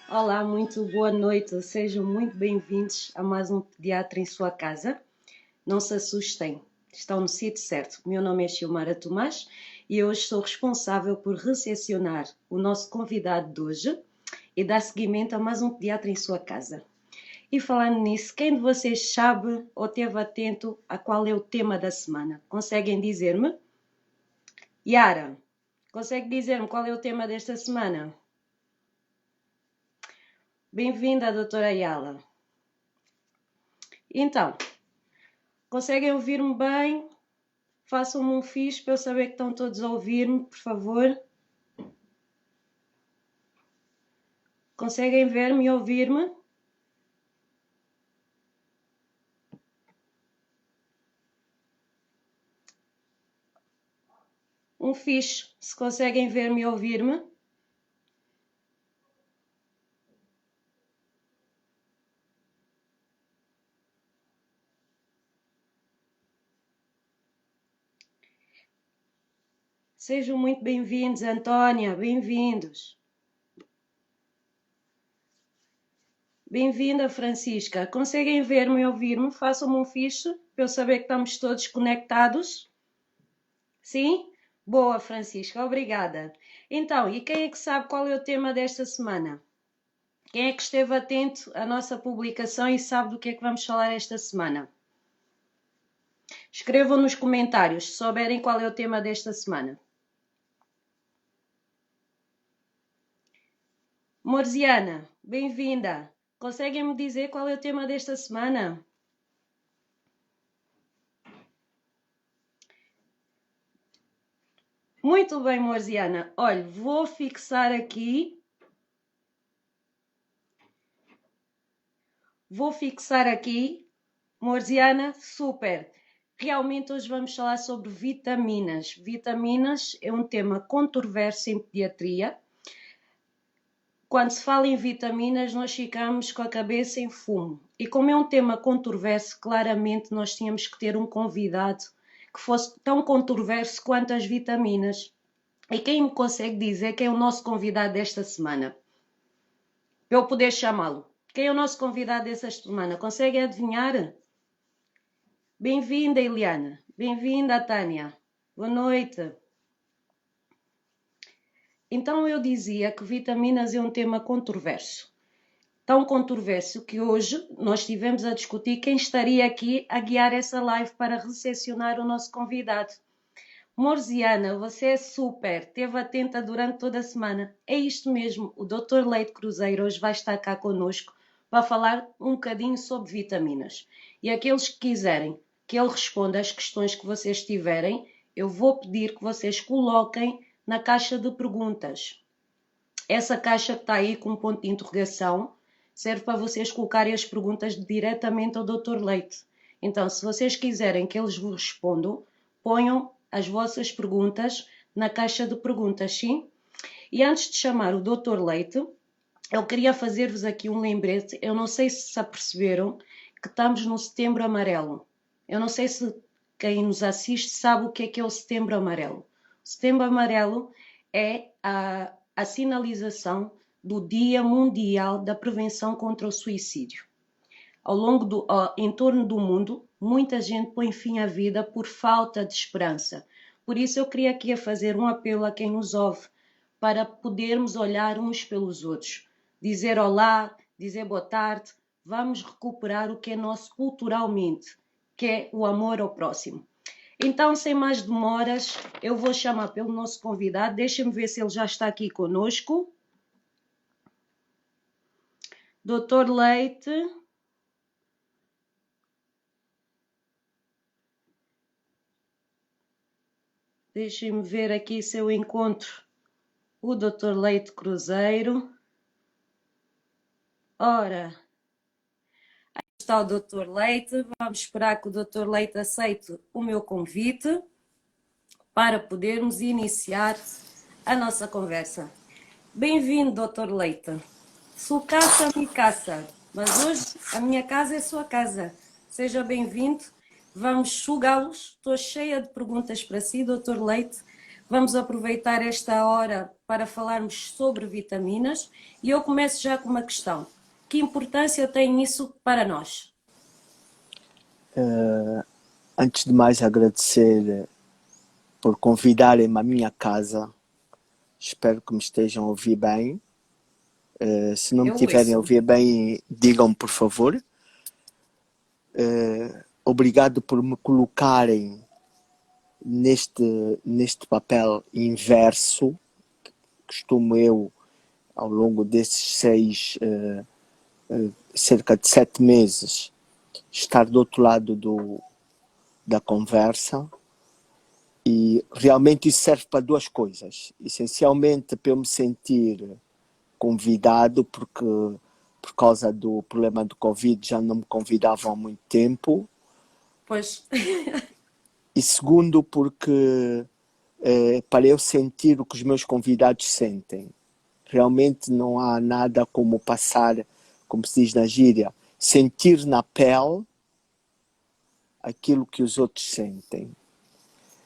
Olá, muito boa noite, sejam muito bem-vindos a mais um Pediatra em sua casa. Não se assustem, estão no sítio certo. Meu nome é Xiomara Tomás e hoje sou responsável por recepcionar o nosso convidado de hoje e dar seguimento a mais um Pediatra em sua casa. E falando nisso, quem de vocês sabe ou esteve atento a qual é o tema da semana? Conseguem dizer-me? Yara, consegue dizer-me qual é o tema desta semana? Bem-vinda, doutora Ayala. Então, conseguem ouvir-me bem? Façam-me um fixe para eu saber que estão todos a ouvir-me, por favor. Conseguem ver-me e ouvir-me? Um fixe, se conseguem ver-me e ouvir-me. Sejam muito bem-vindos, Antónia, bem-vindos. Bem-vinda, Francisca. Conseguem ver-me e ouvir-me? Façam-me um fixe para eu saber que estamos todos conectados. Sim? Boa, Francisca, obrigada. Então, e quem é que sabe qual é o tema desta semana? Quem é que esteve atento à nossa publicação e sabe do que é que vamos falar esta semana? Escrevam nos comentários se souberem qual é o tema desta semana. Morziana, bem-vinda. Conseguem-me dizer qual é o tema desta semana? Muito bem, Morziana. Olha, vou fixar aqui. Morziana, super. Realmente hoje vamos falar sobre vitaminas. Vitaminas é um tema controverso em pediatria. Quando se fala em vitaminas, nós ficamos com a cabeça em fumo. E como é um tema controverso, claramente nós tínhamos que ter um convidado que fosse tão controverso quanto as vitaminas. E quem me consegue dizer quem é o nosso convidado desta semana? Para eu poder chamá-lo. Quem é o nosso convidado desta semana? Consegue adivinhar? Bem-vinda, Eliana. Bem-vinda, Tânia. Boa noite. Então eu dizia que vitaminas é um tema controverso. Tão controverso que hoje nós estivemos a discutir quem estaria aqui a guiar essa live para recepcionar o nosso convidado. Morziana, você é super, esteve atenta durante toda a semana. É isto mesmo, o Dr. Leite Cruzeiro hoje vai estar cá connosco para falar um bocadinho sobre vitaminas. E aqueles que quiserem que ele responda às questões que vocês tiverem, eu vou pedir que vocês coloquem na caixa de perguntas. Essa caixa que está aí com um ponto de interrogação serve para vocês colocarem as perguntas diretamente ao Dr. Leite. Então, se vocês quiserem que eles vos respondam, ponham as vossas perguntas na caixa de perguntas, sim? E antes de chamar o Dr. Leite, eu queria fazer-vos aqui um lembrete. Eu não sei se aperceberam que estamos no Setembro Amarelo. Eu não sei se quem nos assiste sabe o que é o Setembro Amarelo. O Setembro Amarelo é a sinalização do Dia Mundial da Prevenção contra o Suicídio. Em torno do mundo, muita gente põe fim à vida por falta de esperança. Por isso eu queria aqui fazer um apelo a quem nos ouve, para podermos olhar uns pelos outros. Dizer olá, dizer boa tarde, vamos recuperar o que é nosso culturalmente, que é o amor ao próximo. Então, sem mais demoras, eu vou chamar pelo nosso convidado. Deixem-me ver se ele já está aqui conosco. Dr. Leite. Deixem-me ver aqui se eu encontro o Dr. Leite Cruzeiro. Ora, aí está o Dr. Leite. Vamos esperar que o Dr. Leite aceite o meu convite para podermos iniciar a nossa conversa. Bem-vindo, Dr. Leite. Sua casa me caça, mas hoje a minha casa é sua casa. Seja bem-vindo. Vamos sugá-los. Estou cheia de perguntas para si, Dr. Leite. Vamos aproveitar esta hora para falarmos sobre vitaminas e eu começo já com uma questão. Que importância tem isso para nós? Antes de mais, agradecer por convidarem-me à minha casa. Espero que me estejam a ouvir bem. Se não me Eu tiverem a ouço. ouvir bem, digam-me, por favor. Obrigado por me colocarem neste papel inverso. Costumo eu, ao longo desses cerca de 7 meses, estar do outro lado da conversa. E realmente isso serve para duas coisas. Essencialmente para eu me sentir convidado, porque por causa do problema do Covid já não me convidavam há muito tempo. Pois, E segundo, porque para eu sentir o que os meus convidados sentem. Realmente não há nada como passar, como se diz na gíria, sentir na pele aquilo que os outros sentem.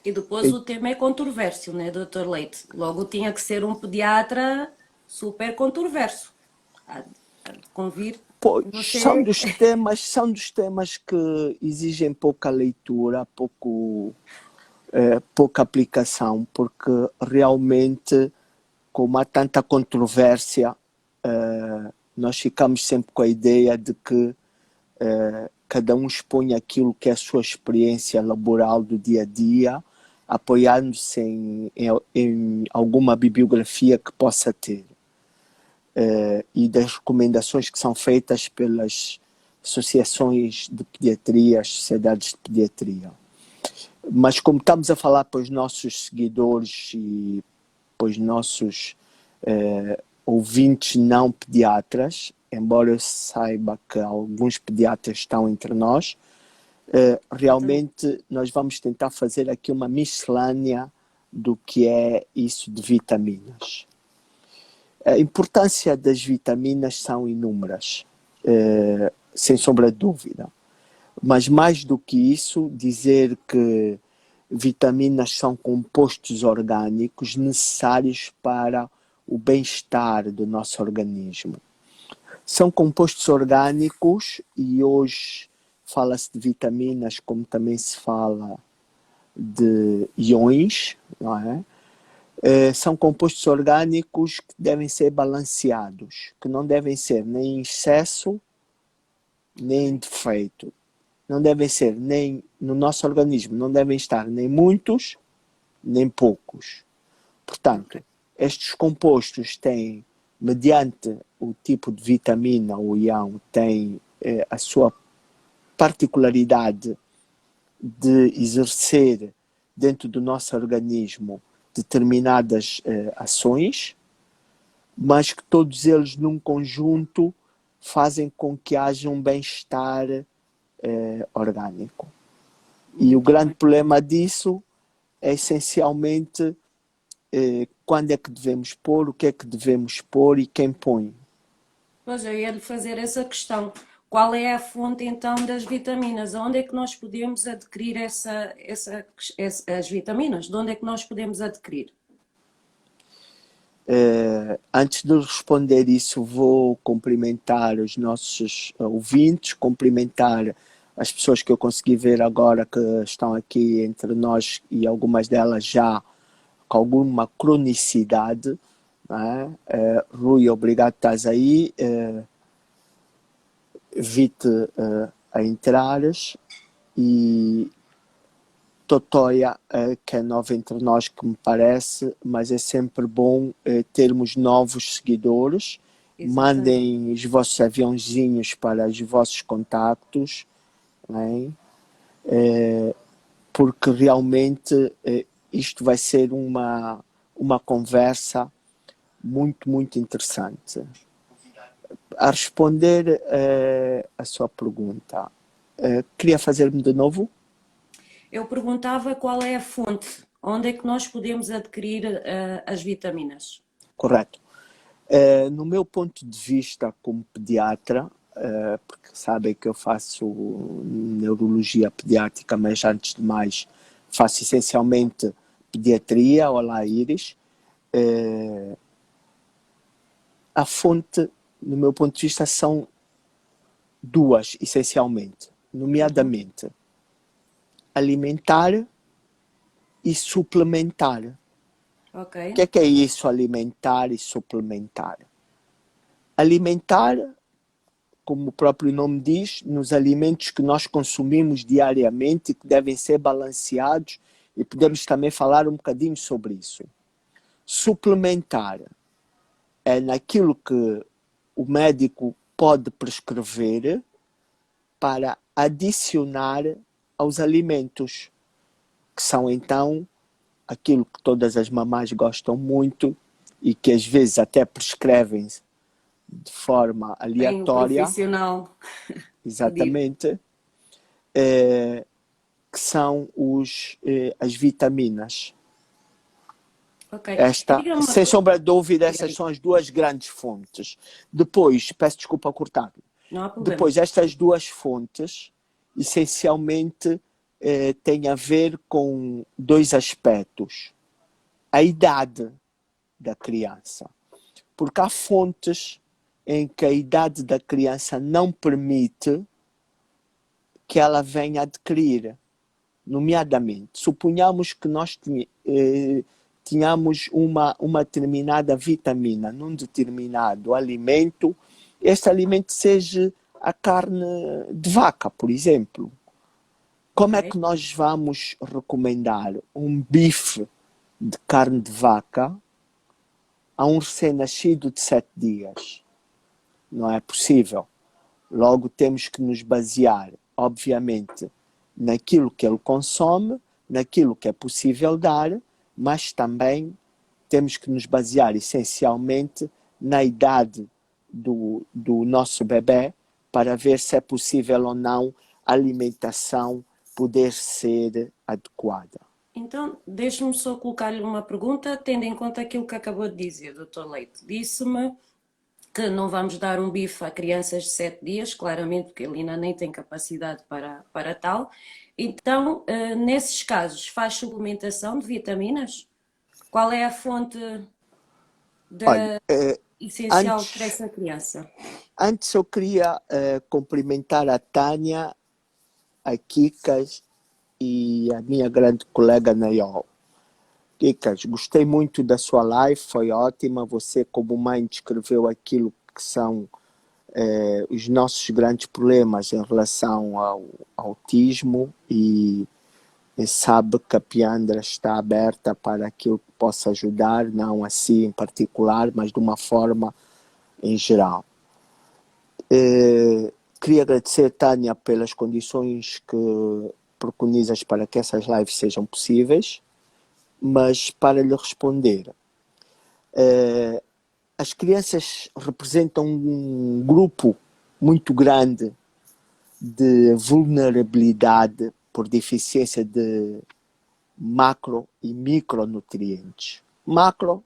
e depois E, o tema é controverso, né, Dr. Leite? Logo tinha que ser um pediatra super controverso. Há de convir pois, você. são dos temas que exigem pouca leitura, pouca aplicação, porque realmente, como há tanta controvérsia, nós ficamos sempre com a ideia de que cada um expõe aquilo que é a sua experiência laboral do dia a dia, apoiando-se em alguma bibliografia que possa ter. E das recomendações que são feitas pelas associações de pediatria, as sociedades de pediatria. Mas como estamos a falar para os nossos seguidores e para os nossos ouvintes não pediatras, embora eu saiba que alguns pediatras estão entre nós, realmente nós vamos tentar fazer aqui uma miscelânea do que é isso de vitaminas. A importância das vitaminas são inúmeras, sem sombra de dúvida. Mas mais do que isso, dizer que vitaminas são compostos orgânicos necessários para o bem-estar do nosso organismo. São compostos orgânicos e hoje fala-se de vitaminas como também se fala de iões, não é? São compostos orgânicos que devem ser balanceados, que não devem ser nem em excesso, nem em defeito. Não devem ser nem no nosso organismo, não devem estar nem muitos, nem poucos. Portanto, estes compostos têm, mediante o tipo de vitamina ou ião, têm a sua particularidade de exercer dentro do nosso organismo determinadas ações, mas que todos eles num conjunto fazem com que haja um bem-estar orgânico. E o Muito grande bem. problema disso é essencialmente quando é que devemos pôr, o que é que devemos pôr e quem põe. Pois eu ia lhe fazer essa questão. Qual é a fonte então das vitaminas? Onde é que nós podemos adquirir as vitaminas? De onde é que nós podemos adquirir? Antes de responder isso, vou cumprimentar os nossos ouvintes, cumprimentar as pessoas que eu consegui ver agora que estão aqui entre nós e algumas delas já com alguma cronicidade. Né? Rui, obrigado por estás aí. Vi-te a entrares e Totóia, que é nova entre nós, que me parece, mas é sempre bom termos novos seguidores. Exatamente. Mandem os vossos aviãozinhos para os vossos contactos, né? Porque realmente isto vai ser uma conversa muito, muito interessante. A responder a sua pergunta, queria fazer-me de novo? Eu perguntava qual é a fonte, onde é que nós podemos adquirir as vitaminas. Correto. No meu ponto de vista como pediatra, porque sabem que eu faço neurologia pediátrica, mas antes de mais faço essencialmente pediatria. Olá, Iris. A fonte, no meu ponto de vista, são duas, essencialmente, nomeadamente alimentar e suplementar. Ok. O que é isso, alimentar e suplementar? Alimentar, como o próprio nome diz, nos alimentos que nós consumimos diariamente, que devem ser balanceados, e podemos também falar um bocadinho sobre isso. Suplementar é naquilo que o médico pode prescrever para adicionar aos alimentos, que são então aquilo que todas as mamás gostam muito e que às vezes até prescrevem de forma Bem, um aleatória, profissional pedido. exatamente, que são as vitaminas. Ok. E Esta, diga-me uma sem coisa. sombra de dúvida, Diga, essas diga. são as duas grandes fontes. Depois, peço desculpa a cortar, Não há problema. depois estas duas fontes, essencialmente, têm a ver com dois aspectos. A idade da criança. Porque há fontes em que a idade da criança não permite que ela venha a adquirir. Nomeadamente, suponhamos que nós tínhamos uma determinada vitamina num determinado alimento, este alimento seja a carne de vaca, por exemplo. Como é Ok. que nós vamos recomendar um bife de carne de vaca a um recém-nascido de 7 dias? Não é possível. Logo, temos que nos basear, obviamente, naquilo que ele consome, naquilo que é possível dar, mas também temos que nos basear essencialmente na idade do nosso bebê para ver se é possível ou não a alimentação poder ser adequada. Então, deixe-me só colocar-lhe uma pergunta, tendo em conta aquilo que acabou de dizer, Dr. Leite. Disse-me que não vamos dar um bife a crianças de 7 dias, claramente, porque ele ainda nem tem capacidade para tal. Então, nesses casos, faz suplementação de vitaminas? Qual é a fonte Olha, essencial para antes, essa criança? antes eu queria cumprimentar a Tânia, a Kikas e a minha grande colega Nayol. Kikas, gostei muito da sua live, foi ótima. Você, como mãe, descreveu aquilo que são os nossos grandes problemas em relação ao autismo e sabe que a Piandra está aberta para aquilo que possa ajudar, não assim em particular, mas de uma forma em geral. Queria agradecer, Tânia, pelas condições que preconizas para que essas lives sejam possíveis, mas para lhe responder, as crianças representam um grupo muito grande de vulnerabilidade por deficiência de macro e micronutrientes. Macro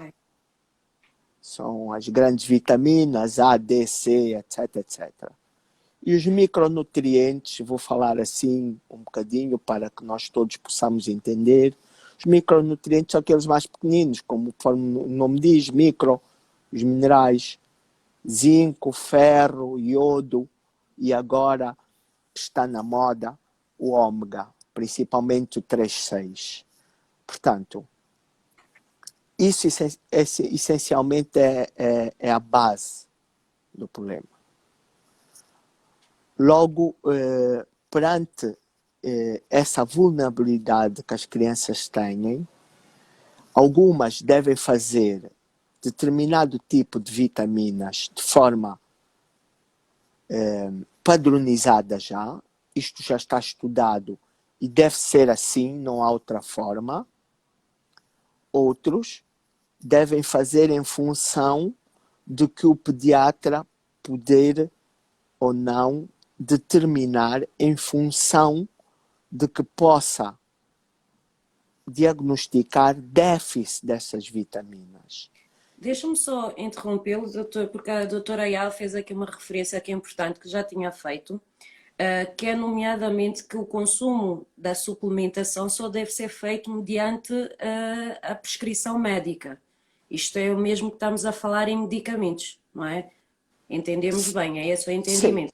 são as grandes vitaminas A, D, C, etc, etc. E os micronutrientes, vou falar assim um bocadinho para que nós todos possamos entender. Os micronutrientes são aqueles mais pequeninos, como o nome diz, micro, os minerais, zinco, ferro, iodo e agora está na moda o ômega, principalmente o 3,6. Portanto, isso essencialmente é a base do problema. Logo, perante essa vulnerabilidade que as crianças têm, algumas devem fazer determinado tipo de vitaminas de forma padronizada já. Isto já está estudado e deve ser assim, não há outra forma. Outros devem fazer em função de que o pediatra puder ou não determinar em função de que possa diagnosticar déficit dessas vitaminas. Deixa-me só interrompê-lo, doutor, porque a doutora Ayala fez aqui uma referência que é importante, que já tinha feito, que é nomeadamente que o consumo da suplementação só deve ser feito mediante a prescrição médica. Isto é o mesmo que estamos a falar em medicamentos, não é? Entendemos bem, é esse o Sim, entendimento.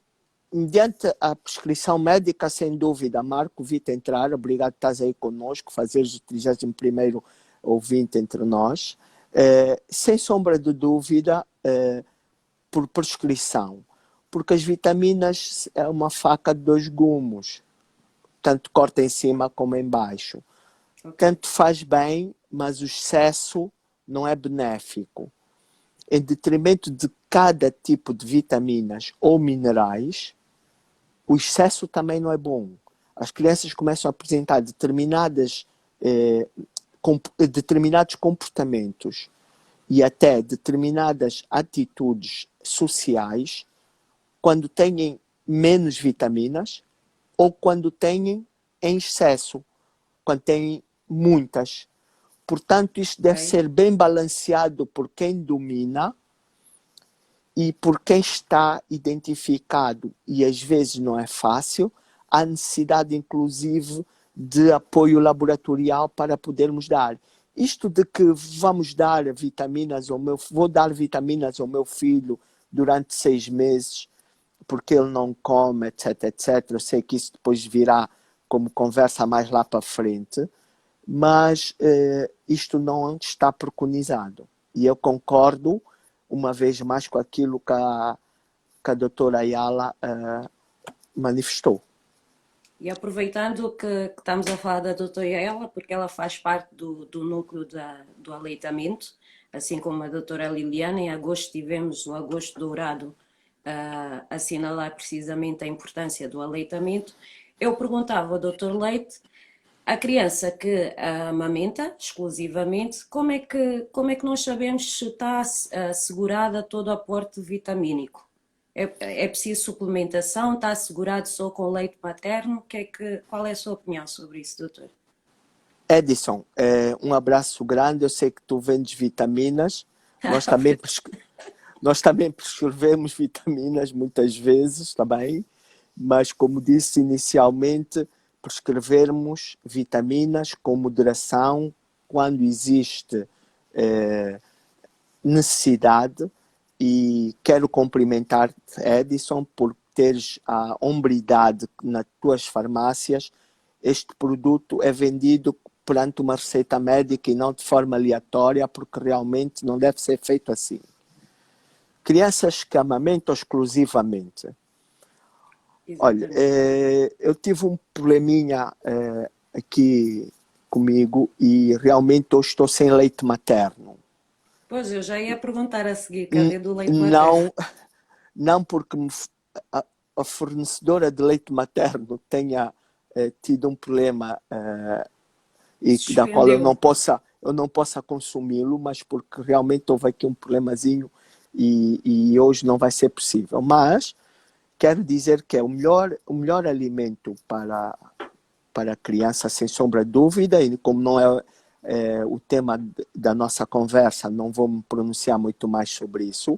mediante a prescrição médica, sem dúvida. Marco, vi-te entrar, obrigado por estás aí conosco, fazeres o 31º ouvinte entre nós. Sem sombra de dúvida, por prescrição, porque as vitaminas é uma faca de dois gumes, tanto corta em cima como em baixo. Ok, Tanto faz bem, mas o excesso não é benéfico. Em detrimento de cada tipo de vitaminas ou minerais, o excesso também não é bom. As crianças começam a apresentar determinados comportamentos e até determinadas atitudes sociais quando têm menos vitaminas ou quando têm em excesso, quando têm muitas. Portanto, isto deve ok. ser bem balanceado por quem domina e por quem está identificado, e às vezes não é fácil, há necessidade inclusive de apoio laboratorial para podermos dar. Isto de que vamos dar vitaminas vou dar vitaminas ao meu filho durante 6 meses porque ele não come, etc, etc. Eu sei que isso depois virá como conversa mais lá para frente, mas isto não está preconizado. E eu concordo, uma vez mais, com aquilo que a doutora Ayala manifestou. E aproveitando que estamos a falar da doutora Ela, porque ela faz parte do núcleo do aleitamento, assim como a doutora Liliana, em agosto tivemos o Agosto Dourado a assinalar precisamente a importância do aleitamento. Eu perguntava ao doutor Leite, a criança que amamenta exclusivamente, como é que nós sabemos se está assegurada todo o aporte vitamínico? É preciso suplementação? Está assegurado só com leite materno? Qual é a sua opinião sobre isso, doutor? Edison, um abraço grande. Eu sei que tu vendes vitaminas. Nós também, nós também prescrevemos vitaminas muitas vezes, também. Mas, como disse inicialmente, prescrevermos vitaminas com moderação quando existe necessidade. E quero cumprimentar Edison por teres a hombridade nas tuas farmácias. Este produto é vendido perante uma receita médica e não de forma aleatória, porque realmente não deve ser feito assim. Crianças que amamentam exclusivamente. Olha, Exatamente. eu tive um probleminha aqui comigo e realmente eu estou sem leite materno. Pois, eu já ia perguntar a seguir, cadê do leite materno? Não, não porque a, a fornecedora de leite materno tenha tido um problema e da qual Suspendeu. eu não possa consumi-lo, mas porque realmente houve aqui um problemazinho e hoje não vai ser possível. Mas quero dizer que é o melhor alimento para a criança, sem sombra de dúvida, e como não é o tema da nossa conversa, não vou me pronunciar muito mais sobre isso,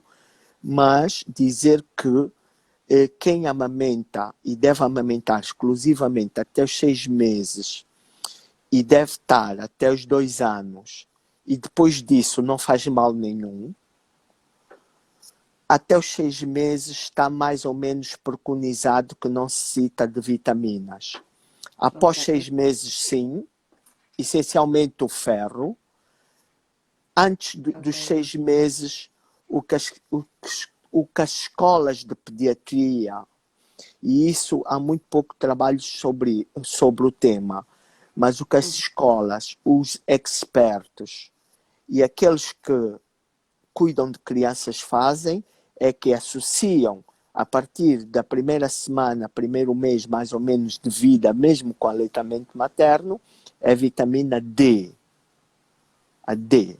mas dizer que quem amamenta e deve amamentar exclusivamente até os 6 meses e deve estar até os 2 anos e depois disso não faz mal nenhum, até os 6 meses está mais ou menos preconizado que não necessita de vitaminas. Após Ok, 6 meses, sim, essencialmente o ferro. Antes dos ok. 6 meses, o que as escolas de pediatria, e isso há muito pouco trabalho sobre o tema, mas o que as escolas, os expertos e aqueles que cuidam de crianças fazem é que associam a partir da primeira semana, primeiro mês mais ou menos de vida, mesmo com aleitamento materno, é a vitamina D, a D.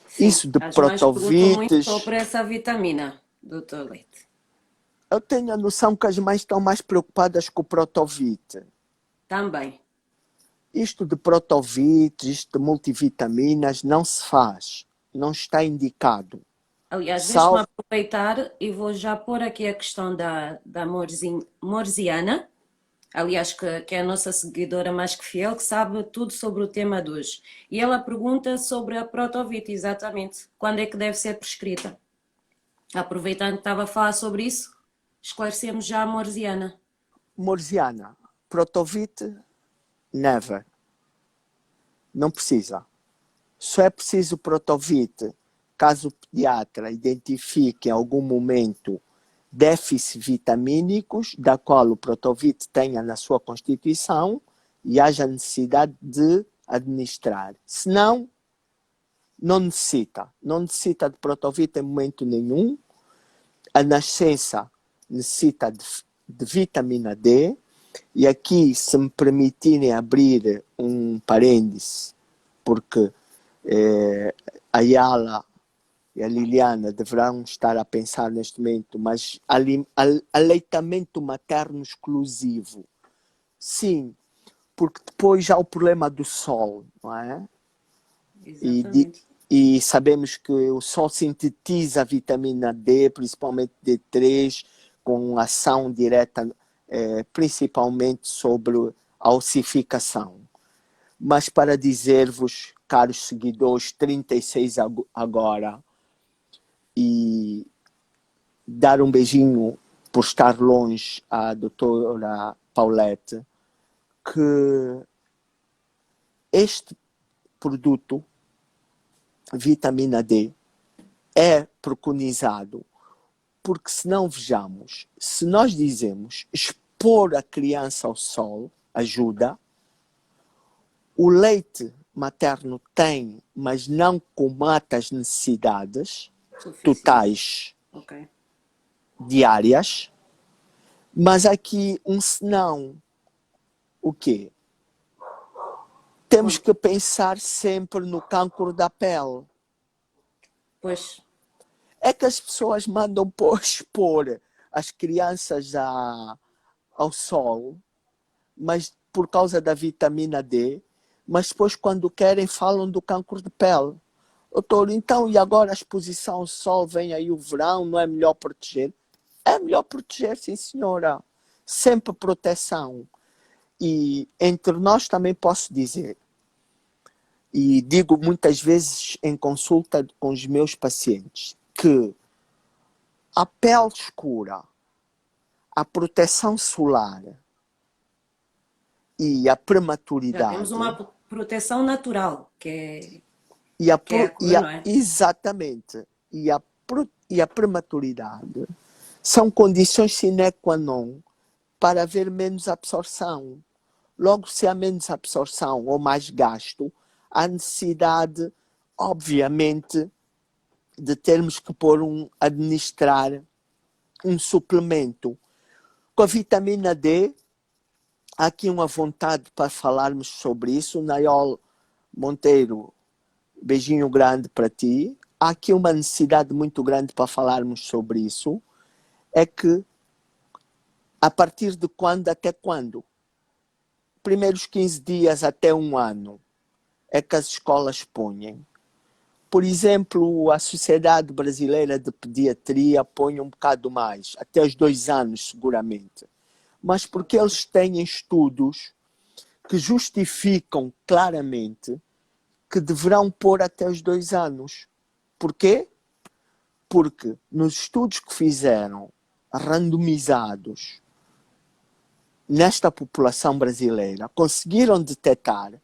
Sim, Isso de as mães perguntam muito protovites, sobre essa vitamina, doutor Leite. eu tenho a noção que as mães estão mais preocupadas com o protovite. Também. Isto de protovites, isto de multivitaminas, não se faz. Não está indicado. Aliás, deixe-me Salvo, aproveitar e vou já pôr aqui a questão da morziana, aliás, que é a nossa seguidora mais que fiel, que sabe tudo sobre o tema de hoje. E ela pergunta sobre a protovite, exatamente. Quando é que deve ser prescrita? Aproveitando que estava a falar sobre isso, esclarecemos já a Morziana. Morziana, protovite, never. Não precisa. Só é preciso protovite caso o pediatra identifique em algum momento déficits vitamínicos, da qual o protovite tenha na sua constituição e haja necessidade de administrar. Se não, não necessita. Não necessita de protovite em momento nenhum. A nascença necessita de vitamina D. E aqui, se me permitirem abrir um parêntese, porque a Yala e a Liliana deverão estar a pensar neste momento, mas aleitamento materno exclusivo. Sim, porque depois há o problema do sol, não é? Exatamente. E sabemos que o sol sintetiza a vitamina D, principalmente D3, com ação direta, principalmente sobre a ossificação. Mas para dizer-vos, caros seguidores, 36 agora, e dar um beijinho por estar longe à doutora Paulette, que este produto, vitamina D, é preconizado, porque se não vejamos, se nós dizemos expor a criança ao sol ajuda, o leite materno tem, mas não comata as necessidades totais diárias, mas aqui um senão, o quê? Temos que pensar sempre no cancro da pele. Pois. É que as pessoas mandam expor as crianças ao sol, mas por causa da vitamina D, mas depois quando querem falam do cancro de pele. Doutor, então e agora a exposição ao sol, vem aí o verão, não é melhor proteger? É melhor proteger, sim senhora. Sempre proteção. E entre nós também posso dizer, e digo muitas vezes em consulta com os meus pacientes, que a pele escura, a proteção solar e a prematuridade... Já temos uma proteção natural, que é a cura, não é? Exatamente. E a prematuridade são condições sine qua non para haver menos absorção. Logo, se há menos absorção ou mais gasto, há necessidade, obviamente, de termos que administrar um suplemento. Com a vitamina D, há aqui uma vontade para falarmos sobre isso. Nayol Monteiro, beijinho grande para ti. Há aqui uma necessidade muito grande para falarmos sobre isso. É que, a partir de quando até quando? Primeiros 15 dias até um ano é que as escolas põem. Por exemplo, a Sociedade Brasileira de Pediatria põe um bocado mais, até os 2 anos seguramente. Mas porque eles têm estudos que justificam claramente que deverão pôr até os 2 anos. Porquê? Porque nos estudos que fizeram, randomizados, nesta população brasileira, conseguiram detectar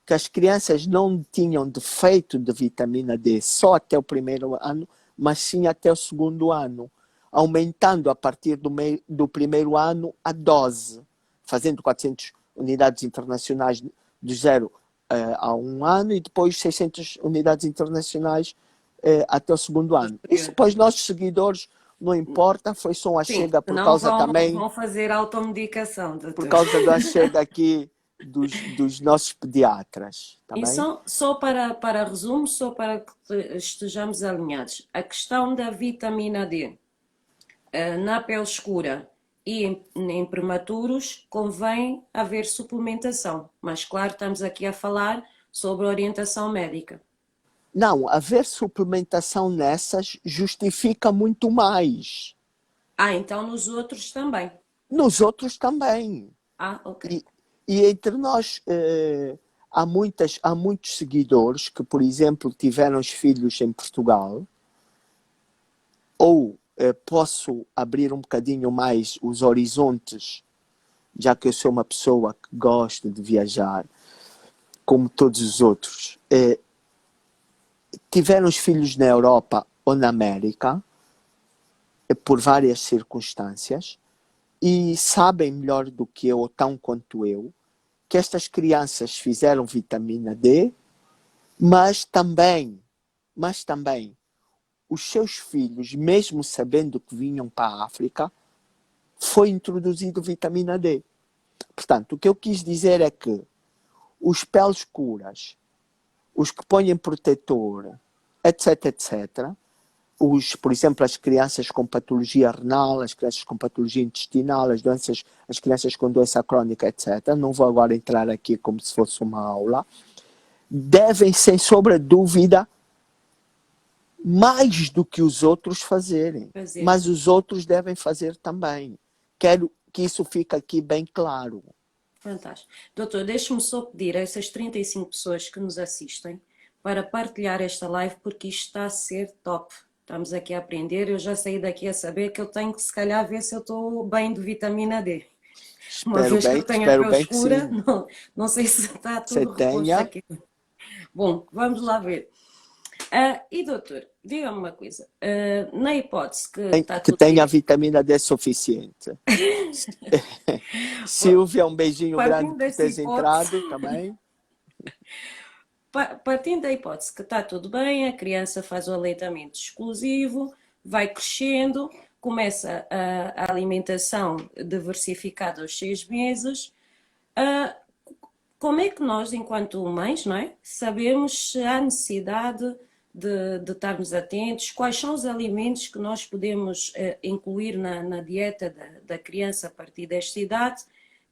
que as crianças não tinham defeito de vitamina D só até o primeiro ano, mas sim até o segundo ano, aumentando a partir do primeiro ano a dose, fazendo 400 unidades internacionais de 0 a 1 ano e depois 600 unidades internacionais até o segundo ano. Isso para os nossos seguidores não importa, foi só uma chega por causa também... vão fazer automedicação, doutor. Por causa da chega aqui dos nossos pediatras. Tá E bem? só para resumo, só para que estejamos alinhados. A questão da vitamina D na pele escura e em prematuros convém haver suplementação. Mas claro, estamos aqui a falar sobre orientação médica. Não, haver suplementação nessas justifica muito mais. Então nos outros também. Nos outros também. Ah, ok. E, e entre nós há muitos seguidores que, por exemplo, tiveram os filhos em Portugal, ou posso abrir um bocadinho mais os horizontes, já que eu sou uma pessoa que gosta de viajar, como todos os outros, tiveram os filhos na Europa ou na América, por várias circunstâncias, e sabem melhor do que eu, ou tão quanto eu, que estas crianças fizeram vitamina D, mas também os seus filhos, mesmo sabendo que vinham para a África, foi introduzido vitamina D. Portanto, o que eu quis dizer é que os peles curas, os que põem protetor, etc, etc, por exemplo, as crianças com patologia renal, as crianças com patologia intestinal, as crianças com doença crónica, etc. Não vou agora entrar aqui como se fosse uma aula. Devem, sem sombra de dúvida, mais do que os outros fazerem. Fazer. Mas os outros devem fazer também. Quero que isso fique aqui bem claro. Fantástico. Doutor, deixe-me só pedir a essas 35 pessoas que nos assistem para partilhar esta live, porque isto está a ser top. Estamos aqui a aprender. Eu já saí daqui a saber que eu tenho que, se calhar, ver se eu estou bem de vitamina D. Uma vez que eu tenho a Espero pele bem que escura, sim. não sei se está Você tudo reposto tenha. aqui. Bom, vamos lá ver. E doutor, diga-me uma coisa. Na hipótese que está Que tudo tenha a bem, vitamina D suficiente. Silvia, um beijinho grande partindo por dessa teres hipótese, entrado também. partindo da hipótese que está tudo bem, a criança faz o aleitamento exclusivo, vai crescendo, começa a alimentação diversificada aos 6 meses. ah, Como é que nós, enquanto mães, não é, sabemos se há necessidade de estarmos atentos, quais são os alimentos que nós podemos incluir na dieta da criança a partir desta idade,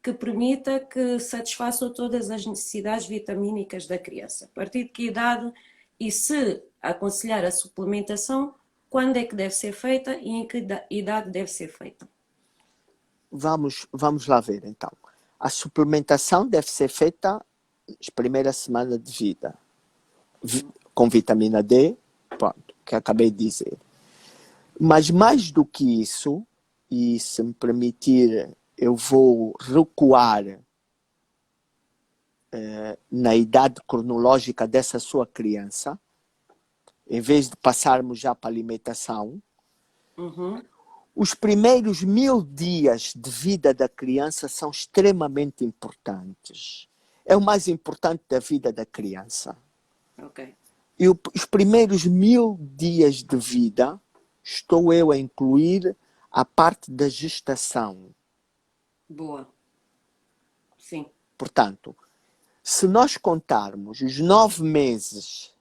que permita que satisfaçam todas as necessidades vitamínicas da criança? A partir de que idade e se aconselhar a suplementação, quando é que deve ser feita e em que idade deve ser feita? Vamos lá ver então. A suplementação deve ser feita nas primeiras semanas de vida, com vitamina D, pronto, que acabei de dizer. Mas mais do que isso, e se me permitir, eu vou recuar na idade cronológica dessa sua criança, em vez de passarmos já para a alimentação. Uhum. Os primeiros 1000 dias de vida da criança são extremamente importantes. É o mais importante da vida da criança. Ok. E os primeiros 1000 dias de vida, estou eu a incluir a parte da gestação. Boa. Sim. Portanto, se nós contarmos os 9 meses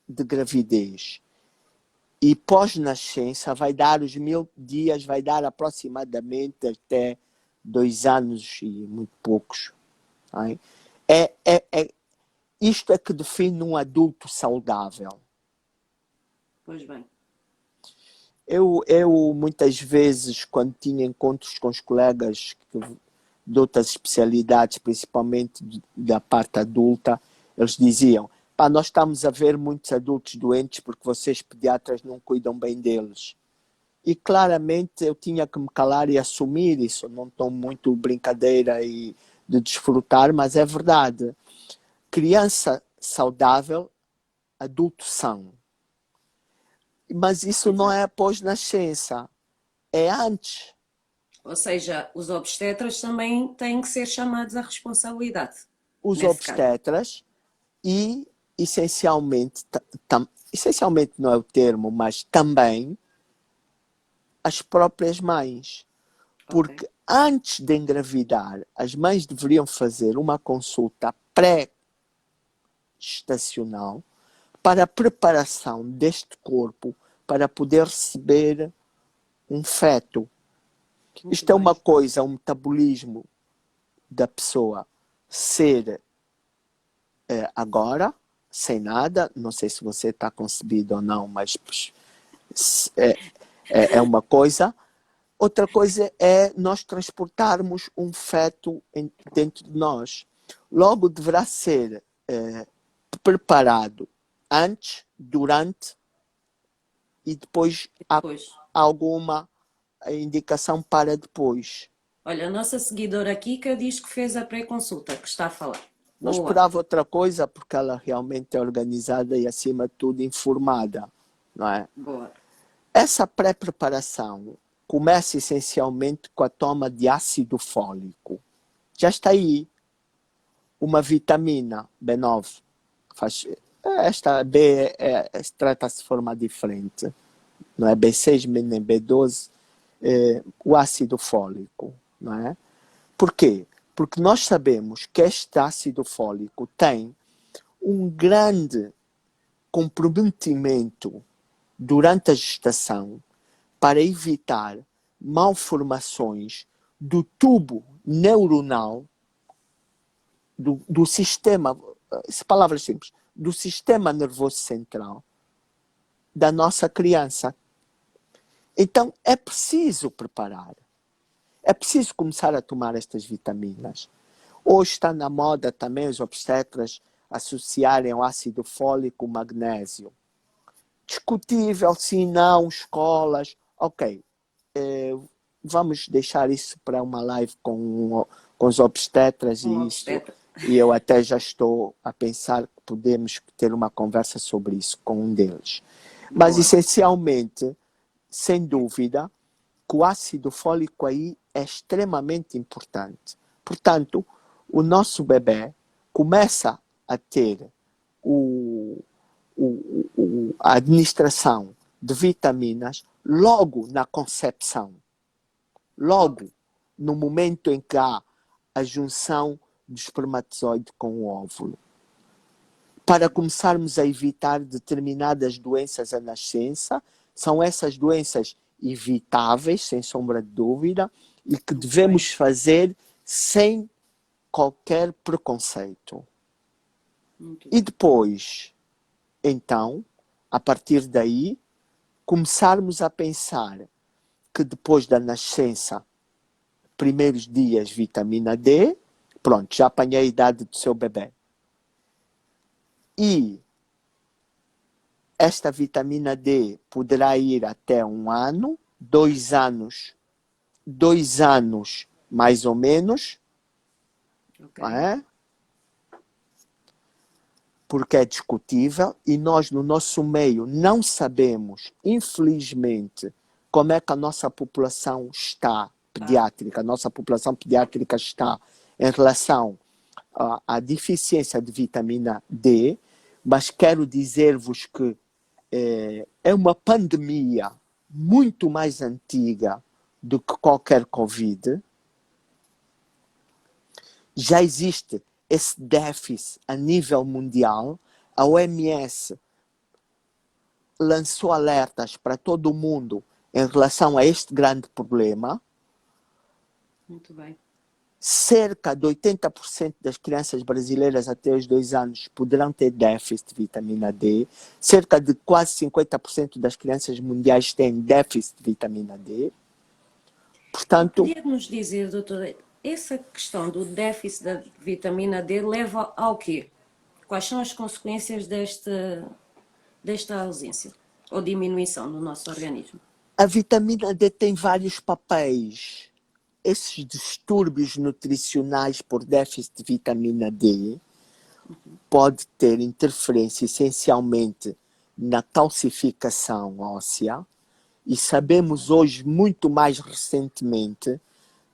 de gravidez e pós-nascença, vai dar os 1000 dias, vai dar aproximadamente até 2 anos e muito poucos. Não é? Isto é que define um adulto saudável. Pois bem. Eu muitas vezes, quando tinha encontros com os colegas de outras especialidades, principalmente da parte adulta, eles diziam: pá, nós estamos a ver muitos adultos doentes porque vocês pediatras não cuidam bem deles. E claramente eu tinha que me calar e assumir isso. Não estou muito brincadeira e de desfrutar, mas é verdade. Criança saudável, adulto são. Mas isso não Exato. é após nascença, é antes. Ou seja, os obstetras também têm que ser chamados à responsabilidade, Os nesse caso. obstetras e, essencialmente, essencialmente não é o termo, mas também as próprias mães. Ok. Porque antes de engravidar, as mães deveriam fazer uma consulta pré-gestacional para a preparação deste corpo para poder receber um feto. Muito Isto é uma bem. coisa, um metabolismo da pessoa ser agora, sem nada, não sei se você está concebido ou não, mas é uma coisa. Outra coisa é nós transportarmos um feto dentro de nós. Logo deverá ser preparado antes, durante e depois há Pois. alguma indicação para depois. Olha, a nossa seguidora Kika diz que fez a pré-consulta, que está a falar. Não Boa, esperava outra coisa porque ela realmente é organizada e, acima de tudo, informada, não é? boa. Essa pré-preparação começa essencialmente com a toma de ácido fólico. Já está aí uma vitamina B9. Esta B trata-se de forma diferente. Não é B6 nem B12, o ácido fólico. Não é? Por quê? Porque nós sabemos que este ácido fólico tem um grande comprometimento durante a gestação para evitar malformações do tubo neuronal do sistema, palavras simples, do sistema nervoso central da nossa criança. Então é preciso preparar. É preciso começar a tomar estas vitaminas. Hoje está na moda também os obstetras associarem ao ácido fólico o magnésio. Discutível, sim, não, escolas. Ok, vamos deixar isso para uma live com os obstetras e isso. E eu até já estou a pensar que podemos ter uma conversa sobre isso com um deles. Mas, essencialmente, sem dúvida, que o ácido fólico aí é extremamente importante. Portanto, o nosso bebê começa a ter a administração de vitaminas logo na concepção. Logo no momento em que há a junção do espermatozoide com o óvulo. Para começarmos a evitar determinadas doenças à nascença, são essas doenças evitáveis, sem sombra de dúvida, e que devemos fazer sem qualquer preconceito. E depois, então, a partir daí, começarmos a pensar que depois da nascença, primeiros dias, vitamina D, pronto, já apanhei a idade do seu bebê. E esta vitamina D poderá ir até 1 ano, 2 anos, 2 anos mais ou menos, não é? Porque é discutível e nós no nosso meio não sabemos, infelizmente, como é que a nossa população está pediátrica, a nossa população pediátrica está em relação à deficiência de vitamina D, mas quero dizer-vos que é uma pandemia muito mais antiga do que qualquer Covid. Já existe esse déficit a nível mundial. A OMS lançou alertas para todo o mundo em relação a este grande problema. Muito bem. Cerca de 80% das crianças brasileiras até os 2 anos poderão ter déficit de vitamina D. Cerca de quase 50% das crianças mundiais têm déficit de vitamina D. Portanto, podia-nos dizer, doutora, essa questão do déficit da vitamina D leva ao quê? Quais são as consequências desta ausência ou diminuição no nosso organismo? A vitamina D tem vários papéis. Esses distúrbios nutricionais por déficit de vitamina D pode ter interferência essencialmente na calcificação óssea e sabemos hoje, muito mais recentemente,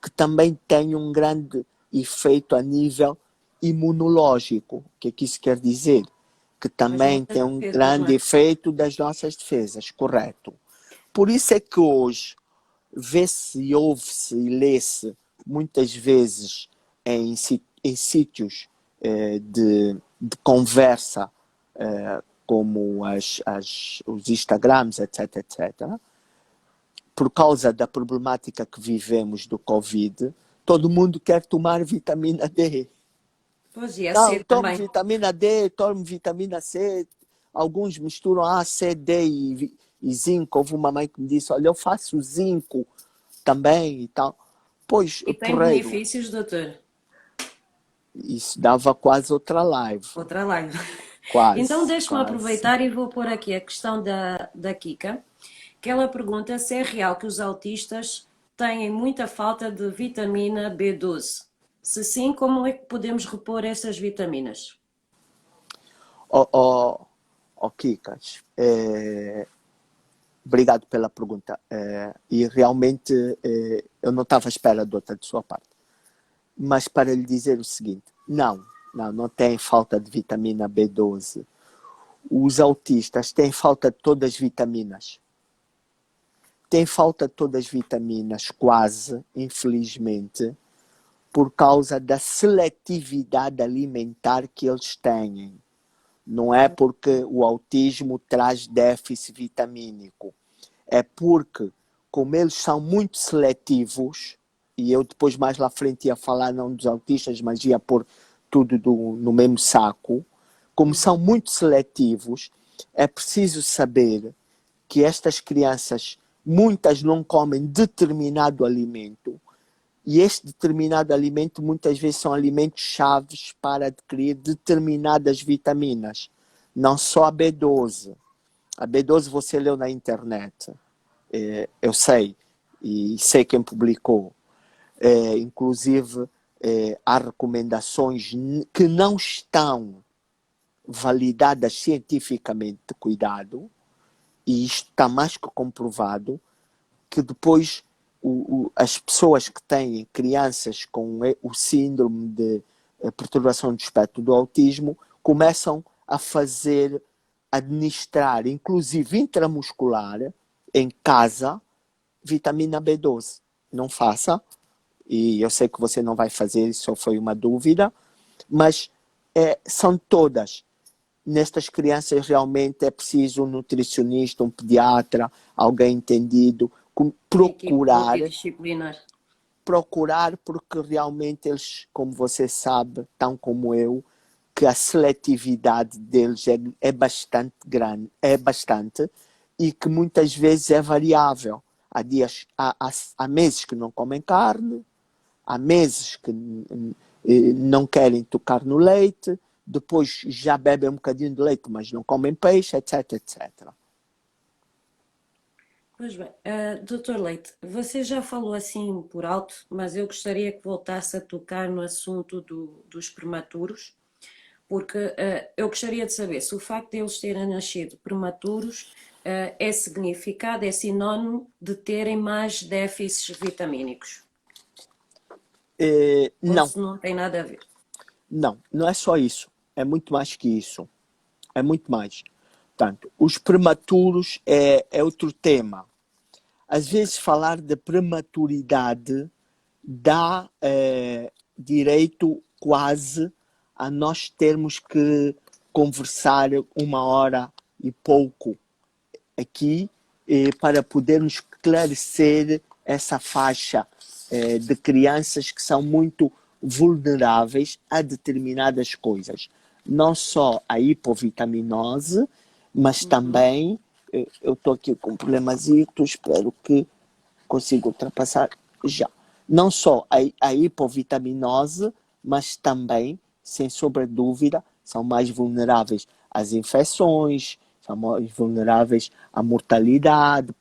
que também tem um grande efeito a nível imunológico. O que é que isso quer dizer? Que também tem um grande efeito das nossas defesas, correto. Por isso é que hoje vê-se, ouve-se e lê-se muitas vezes em sítios de conversa, como os Instagrams, etc., etc., por causa da problemática que vivemos do Covid, todo mundo quer tomar vitamina D. Pois é, Não, tome vitamina D, tome vitamina C. Alguns misturam A, C, D e zinco. Houve uma mãe que me disse, olha, eu faço zinco também e tal. Pois, E tem porreiro, benefícios, doutor? isso dava quase outra live. Outra live. Então Quase, deixe-me quase. aproveitar e vou pôr aqui a questão da Kika, que ela pergunta se é real que os autistas têm muita falta de vitamina B12. Se sim, como é que podemos repor essas vitaminas? Kikas, obrigado pela pergunta. E realmente eu não estava à espera de outra de sua parte. Mas para lhe dizer o seguinte, não tem falta de vitamina B12. Os autistas têm falta de todas as vitaminas. Têm falta de todas as vitaminas, quase, infelizmente, por causa da seletividade alimentar que eles têm. Não é porque o autismo traz déficit vitamínico. É porque, como eles são muito seletivos, e eu depois mais lá frente ia falar não dos autistas, mas ia pôr tudo no mesmo saco, como são muito seletivos, é preciso saber que estas crianças, muitas não comem determinado alimento, e este determinado alimento muitas vezes são alimentos chaves para adquirir determinadas vitaminas, não só a B12. A B12 você leu na internet, eu sei, e sei quem publicou. Inclusive, há recomendações que não estão validadas cientificamente, cuidado, e isto está mais que comprovado, que depois as pessoas que têm crianças com o síndrome de perturbação do espectro do autismo começam a administrar, inclusive intramuscular, em casa, vitamina B12. Não faça, e eu sei que você não vai fazer, isso só foi uma dúvida, mas são todas. Nestas crianças realmente é preciso um nutricionista, um pediatra, alguém entendido, procurar porque realmente eles, como você sabe, tão como eu, que a seletividade deles é bastante grande, e que muitas vezes é variável. Há meses que não comem carne, há meses que não querem tocar no leite, depois já bebem um bocadinho de leite, mas não comem peixe, etc, etc. Pois bem, Dr. Leite, você já falou assim por alto, mas eu gostaria que voltasse a tocar no assunto dos prematuros, porque eu gostaria de saber se o facto de eles terem nascido prematuros é significado, é sinónimo de terem mais déficits vitamínicos. Ou Não. se não tem nada a ver. Não é só isso. É muito mais que isso. É muito mais. Portanto, os prematuros é outro tema. Às vezes falar de prematuridade dá direito quase a nós termos que conversar 1 hora e pouco aqui para podermos esclarecer essa faixa de crianças que são muito vulneráveis a determinadas coisas. Não só a hipovitaminose, mas também, eu estou aqui com um problemazito, espero que consiga ultrapassar já. Não só a hipovitaminose, mas também, sem sombra de dúvida, são mais vulneráveis às infecções, são mais vulneráveis à mortalidade,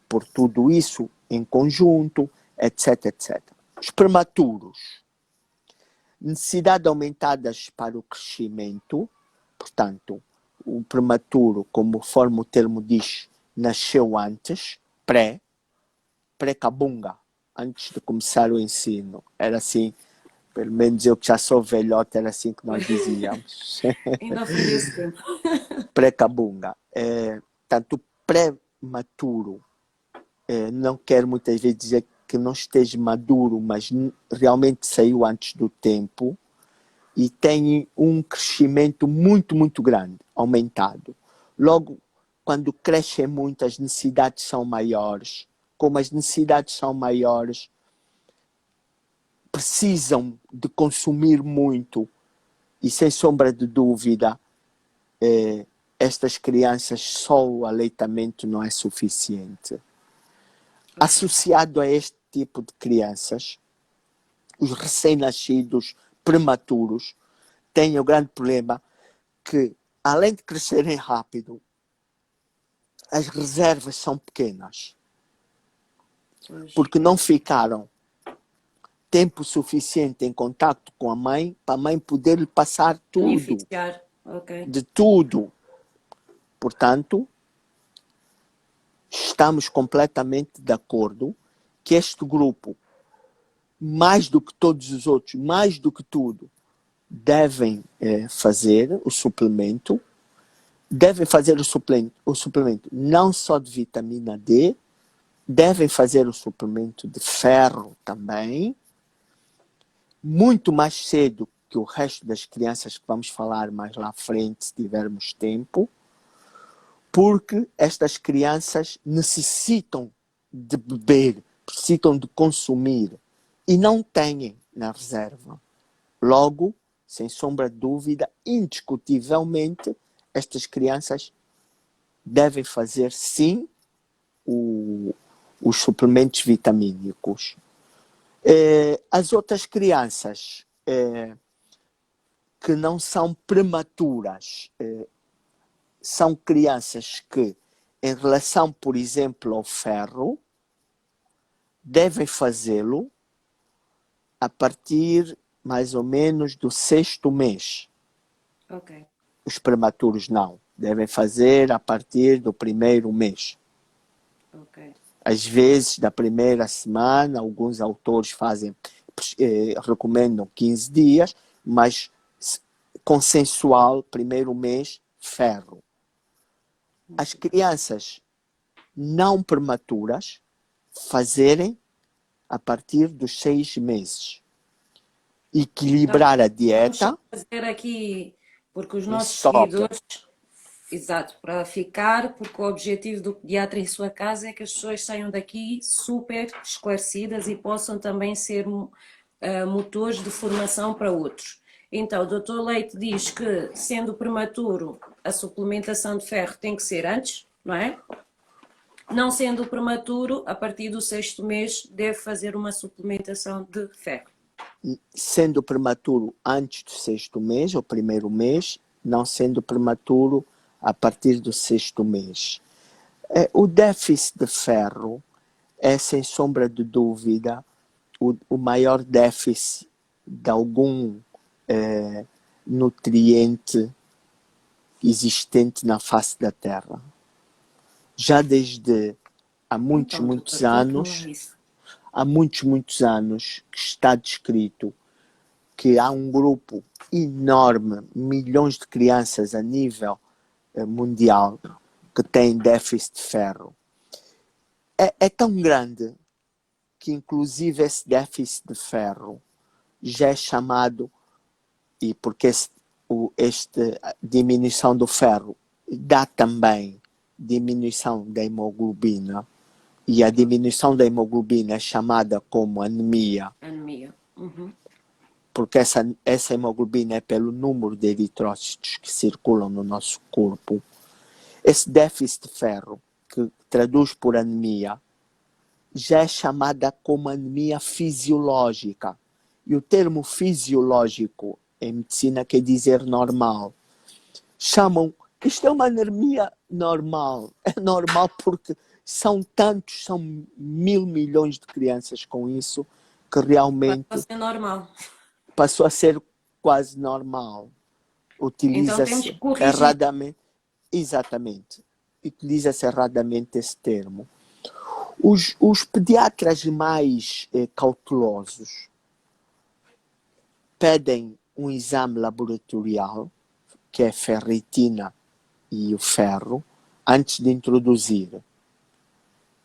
por tudo isso em conjunto, etc, etc. Os prematuros, necessidades aumentadas para o crescimento, portanto, o prematuro, conforme o termo diz, nasceu antes, pré-cabunga, antes de começar o ensino. Era assim, pelo menos eu que já sou velhote, era assim que nós dizíamos. Ainda foi nesse tempo. Pré-cabunga. Tanto pré-maturo, não quero muitas vezes dizer que não esteja maduro, mas realmente saiu antes do tempo e tem um crescimento muito, muito grande, aumentado. Logo, quando crescem muito, as necessidades são maiores. Como as necessidades são maiores, precisam de consumir muito e, sem sombra de dúvida, estas crianças, só o aleitamento não é suficiente. Associado a este tipo de crianças, os recém-nascidos prematuros têm o grande problema que, além de crescerem rápido, as reservas são pequenas. Porque não ficaram tempo suficiente em contato com a mãe para a mãe poder lhe passar tudo. De tudo. Portanto, estamos completamente de acordo que este grupo, mais do que todos os outros, mais do que tudo, devem fazer o suplemento. Devem fazer o suplemento não só de vitamina D, devem fazer o suplemento de ferro também, muito mais cedo que o resto das crianças, que vamos falar mais lá à frente, se tivermos tempo, porque estas crianças necessitam de beber, precisam de consumir e não têm na reserva. Logo, sem sombra de dúvida, indiscutivelmente, estas crianças devem fazer sim os suplementos vitamínicos. As outras crianças que não são prematuras, são crianças que, em relação, por exemplo, ao ferro, devem fazê-lo a partir, mais ou menos, do 6º mês. Os prematuros não. Devem fazer a partir do 1º mês. Às vezes, da primeira semana, alguns autores recomendam 15 dias, mas consensual, 1º mês, ferro. As crianças não prematuras fazerem a partir dos 6 meses. Equilibrar a dieta. Vamos fazer aqui, porque os nossos seguidores, exato, para ficar, porque o objetivo do pediatra em sua casa é que as pessoas saiam daqui super esclarecidas e possam também ser motores de formação para outros. Então, o Dr. Leite diz que, sendo prematuro, a suplementação de ferro tem que ser antes, não é? Não sendo prematuro, a partir do 6º mês, deve fazer uma suplementação de ferro. Sendo prematuro antes do 6º mês, ou 1º mês, não sendo prematuro a partir do 6º mês. O déficit de ferro é, sem sombra de dúvida, o maior déficit de algum nutriente existente na face da Terra. Já desde há muitos anos que está descrito que há um grupo enorme, milhões de crianças a nível mundial, que têm déficit de ferro. É tão grande que, inclusive, esse déficit de ferro já é chamado, e porque esta diminuição do ferro dá também diminuição da hemoglobina, e a diminuição da hemoglobina é chamada como anemia. Porque essa hemoglobina é pelo número de eritrócitos que circulam no nosso corpo. Esse déficit de ferro, que traduz por anemia, já é chamada como anemia fisiológica. E o termo fisiológico em medicina quer dizer normal. Chamam, isto é uma anemia normal. É normal porque são 1.000 milhões de crianças com isso, que realmente passou a ser normal. Passou a ser quase normal. Utiliza-se erradamente. Exatamente. Utiliza-se erradamente esse termo. Os pediatras mais cautelosos pedem um exame laboratorial, que é a ferritina e o ferro, antes de introduzir.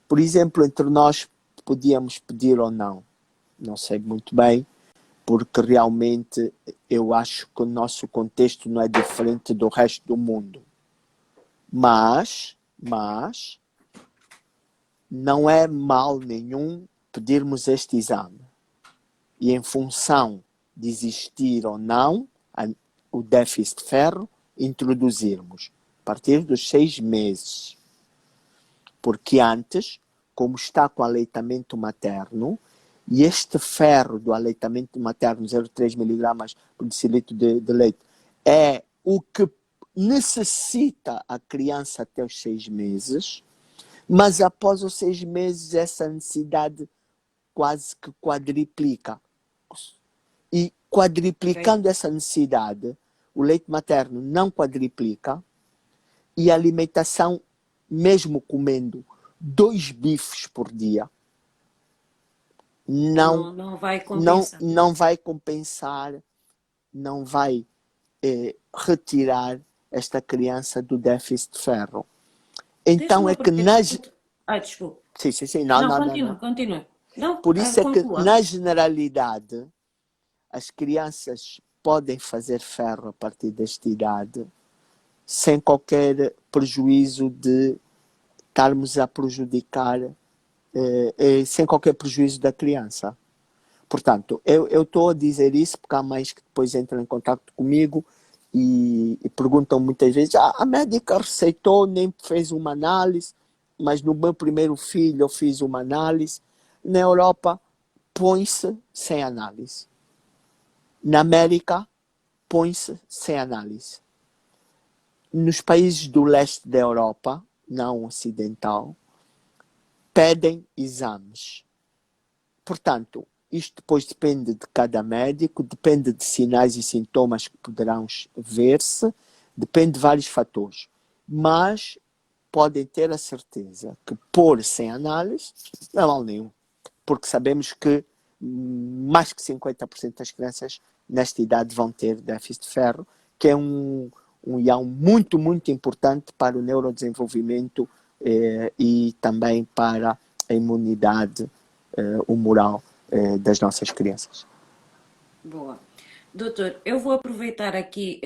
Por exemplo, entre nós podíamos pedir ou não sei muito bem, porque realmente eu acho que o nosso contexto não é diferente do resto do mundo. Mas não é mal nenhum pedirmos este exame. E em função de existir ou não o déficit de ferro, introduzirmos a partir dos 6 meses. Porque antes, como está com o aleitamento materno, e este ferro do aleitamento materno, 0,3 miligramas por decilitro de leite, é o que necessita a criança até os 6 meses, mas após os 6 meses essa necessidade quase que quadriplica. E quadriplicando essa necessidade, o leite materno não quadriplica e a alimentação, mesmo comendo 2 bifes por dia, Não vai compensar. não vai compensar, não vai retirar esta criança do déficit de ferro. Então é que nas... Desculpa. Sim. Continua. Não, por isso é que conclua. na generalidade as crianças podem fazer ferro a partir desta idade sem qualquer prejuízo de estarmos a prejudicar, sem qualquer prejuízo da criança. Portanto, eu estou a dizer isso porque há mães que depois entram em contato comigo e perguntam muitas vezes, a médica receitou, nem fez uma análise, mas no meu primeiro filho eu fiz uma análise. Na Europa, põe-se sem análise. Na América, põe-se sem análise. Nos países do leste da Europa, não ocidental, pedem exames. Portanto, isto depois depende de cada médico, depende de sinais e sintomas que poderão ver-se, depende de vários fatores. Mas podem ter a certeza que pôr sem análise não há mal nenhum. Porque sabemos que mais que 50% das crianças nesta idade vão ter déficit de ferro, que é um ião muito, muito importante para o neurodesenvolvimento e também para a imunidade humoral das nossas crianças. Boa. Doutor, eu vou aproveitar aqui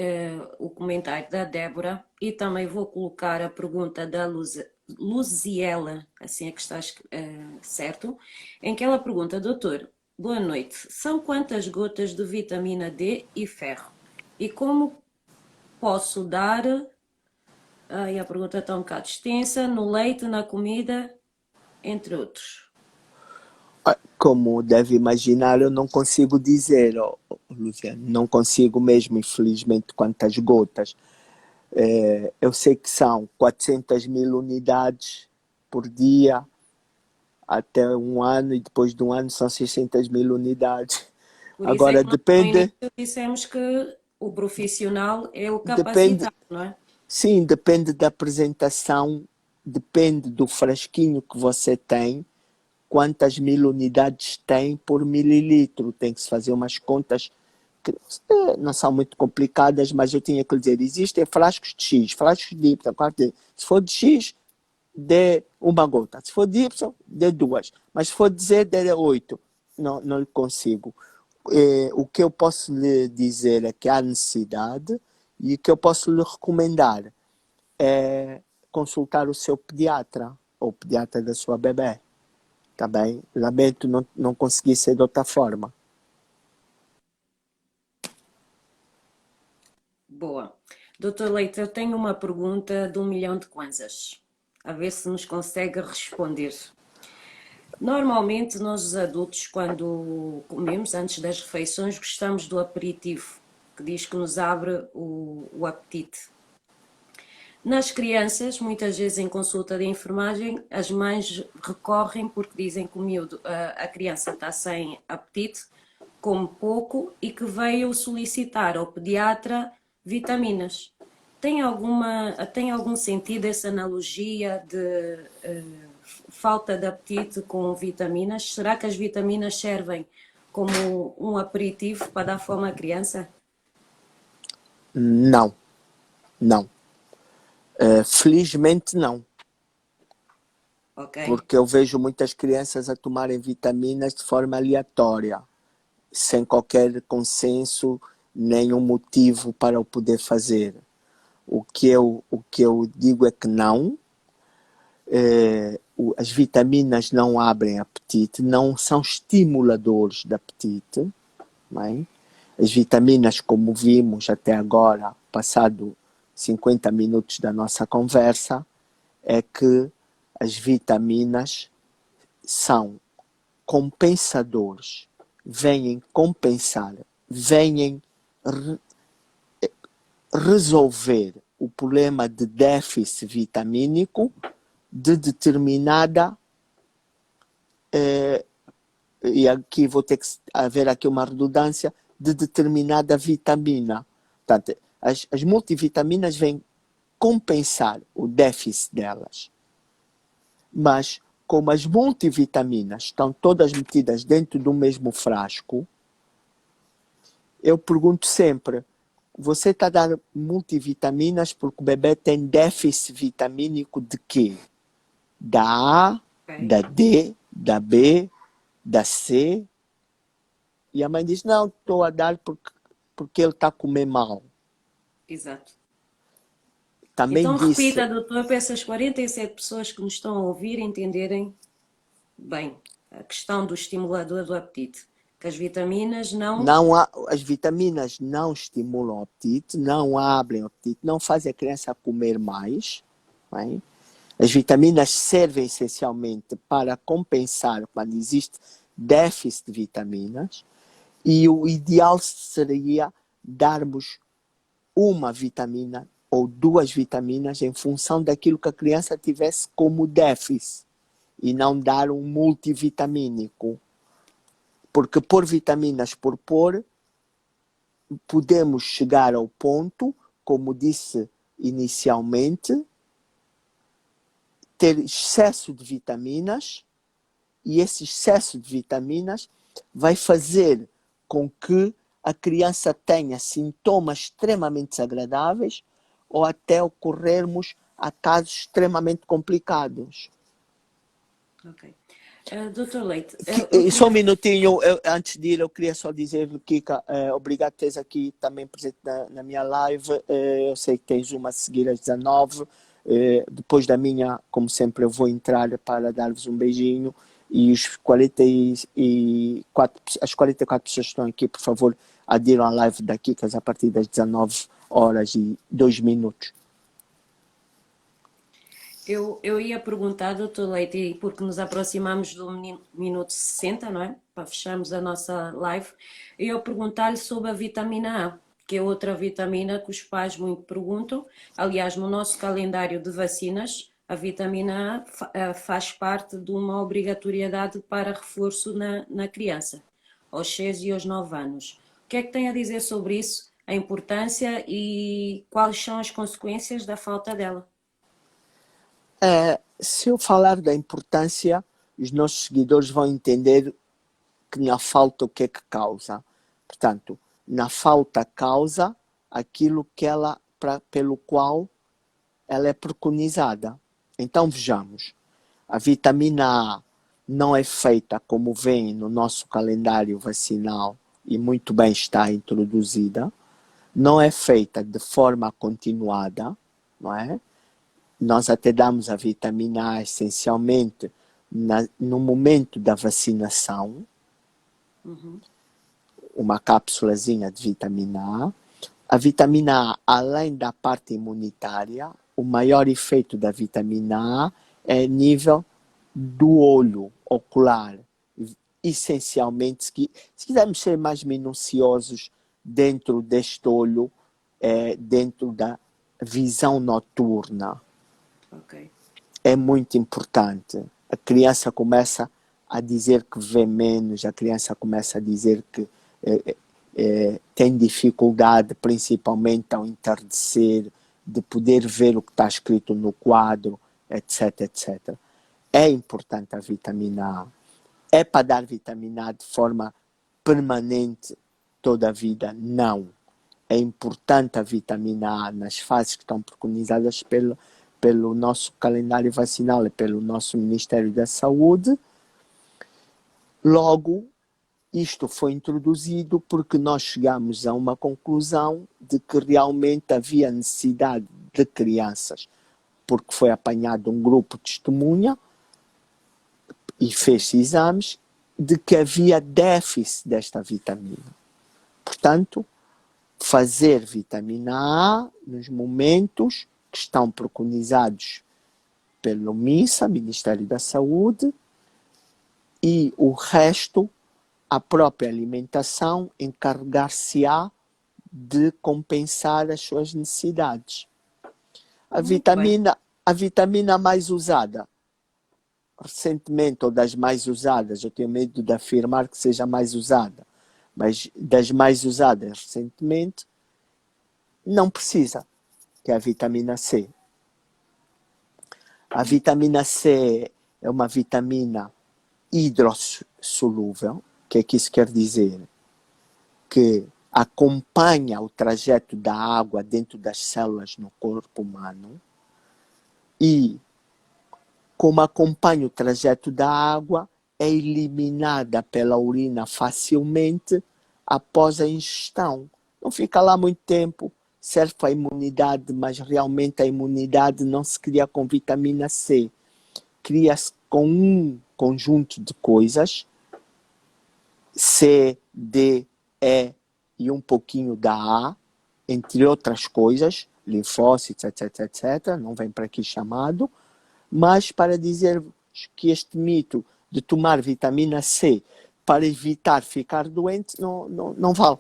o comentário da Débora e também vou colocar a pergunta da Luziela, assim é que está certo, em que ela pergunta, doutor, boa noite, são quantas gotas de vitamina D e ferro? E como posso dar, a pergunta está um bocado extensa, no leite, na comida, entre outros? Como deve imaginar, eu não consigo dizer, Luciano, não consigo mesmo, infelizmente, quantas gotas. Eu sei que são 400 mil unidades por dia até um ano, e depois de um ano são 600 mil unidades. Por Agora, isso é que depende... dissemos que o profissional é o capacitado, não é? Sim, depende da apresentação, depende do frasquinho que você tem, quantas mil unidades tem por mililitro. Tem que se fazer umas contas que não são muito complicadas, mas eu tinha que lhe dizer, existem frascos de X, frascos de Y. Se for de X, dê uma gota. Se for de Y, dê 2. Mas se for de Z, dê 8. Não lhe consigo. O que eu posso lhe dizer é que há necessidade, e o que eu posso lhe recomendar é consultar o seu pediatra, ou o pediatra da sua bebê. Tá bem? Lamento não conseguir ser de outra forma. Boa. Doutor Leite, eu tenho uma pergunta de 1 milhão de kwanzas. A ver se nos consegue responder. Normalmente, nós os adultos, quando comemos, antes das refeições, gostamos do aperitivo, que diz que nos abre o apetite. Nas crianças, muitas vezes em consulta de enfermagem, as mães recorrem porque dizem que a criança está sem apetite, come pouco e que veio solicitar ao pediatra vitaminas. Tem algum sentido essa analogia de falta de apetite com vitaminas? Será que as vitaminas servem como um aperitivo para dar fome à criança? Não. Felizmente não. Okay. Porque eu vejo muitas crianças a tomarem vitaminas de forma aleatória, sem qualquer consenso, nenhum motivo para o poder fazer. O que eu digo é que não. As vitaminas não abrem apetite, não são estimuladores de apetite. Não? As vitaminas, como vimos até agora, passado 50 minutos da nossa conversa, é que as vitaminas são compensadores, vêm compensar, vêm resolver o problema de déficit vitamínico de determinada, e aqui vou ter que haver aqui uma redundância, de determinada vitamina. Portanto, as multivitaminas vêm compensar o déficit delas. Mas, como as multivitaminas estão todas metidas dentro do mesmo frasco, eu pergunto sempre, você está a dar multivitaminas porque o bebê tem déficit vitamínico de quê? Da A, da D, da B, da C? E a mãe diz, não, estou a dar porque ele está a comer mal. Exato. Também Então disse, repita, doutor, para essas 47 pessoas que nos estão a ouvir entenderem bem a questão do estimulador do apetite. Que as vitaminas as vitaminas não estimulam o apetite, não abrem o apetite, não fazem a criança comer mais. Bem? As vitaminas servem essencialmente para compensar quando existe déficit de vitaminas, e o ideal seria darmos uma vitamina ou duas vitaminas em função daquilo que a criança tivesse como déficit, e não dar um multivitamínico. Porque por vitaminas por pôr, podemos chegar ao ponto, como disse inicialmente, ter excesso de vitaminas, e esse excesso de vitaminas vai fazer com que a criança tenha sintomas extremamente desagradáveis ou até ocorrermos a casos extremamente complicados. Ok. Doutor Leite, Só um minutinho, antes de ir, eu queria só dizer, Kika, obrigado por teres aqui também presente na minha live. Eu sei que tens uma a seguir às 19. Depois da minha, como sempre, eu vou entrar para dar-vos um beijinho. E as 44 pessoas que estão aqui, por favor, adiram à live da Kikas a partir das 19 horas e 2 minutos. eu ia perguntar, doutor Leite, porque nos aproximamos do minuto 60, não é? Para fecharmos a nossa live, eu ia perguntar-lhe sobre a vitamina A, que é outra vitamina que os pais muito perguntam. Aliás, no nosso calendário de vacinas, a vitamina A faz parte de uma obrigatoriedade para reforço na criança, aos 6 e aos 9 anos. O que é que tem a dizer sobre isso, a importância e quais são as consequências da falta dela? Se eu falar da importância, os nossos seguidores vão entender que na falta o que é que causa. Portanto, na falta causa aquilo que pelo qual ela é preconizada. Então vejamos, a vitamina A não é feita como vem no nosso calendário vacinal e muito bem está introduzida, não é feita de forma continuada, não é? Nós até damos a vitamina A essencialmente no momento da vacinação, uma cápsulazinha de vitamina A. A vitamina A, além da parte imunitária, o maior efeito da vitamina A é a nível do olho ocular. Essencialmente, se quisermos ser mais minuciosos dentro deste olho, dentro da visão noturna. Ok. É muito importante. A criança começa a dizer que vê menos, a criança começa a dizer que tem dificuldade, principalmente ao entardecer, de poder ver o que está escrito no quadro, etc, etc. É importante a vitamina A. É para dar vitamina A de forma permanente toda a vida? Não. É importante a vitamina A nas fases que estão preconizadas pelo nosso calendário vacinal e pelo nosso Ministério da Saúde. Logo, isto foi introduzido porque nós chegamos a uma conclusão de que realmente havia necessidade de crianças, porque foi apanhado um grupo de testemunha e fez-se exames, de que havia déficit desta vitamina. Portanto, fazer vitamina A nos momentos que estão preconizados pelo MINSA, Ministério da Saúde, e o resto, a própria alimentação, encarregar-se-á de compensar as suas necessidades. A Muito bem. vitamina mais usada recentemente, ou das mais usadas, eu tenho medo de afirmar que seja mais usada, mas das mais usadas recentemente, não precisa, que é a vitamina C. A vitamina C é uma vitamina hidrossolúvel. O que é que isso quer dizer? Que acompanha o trajeto da água dentro das células no corpo humano e, como acompanha o trajeto da água, é eliminada pela urina facilmente após a ingestão. Não fica lá muito tempo, serve para a imunidade, mas realmente a imunidade não se cria com vitamina C. Cria-se com um conjunto de coisas, C, D, E e um pouquinho da A, entre outras coisas, linfócitos, etc, etc, não vem para aqui chamado, mas para dizer que este mito de tomar vitamina C para evitar ficar doente não vale.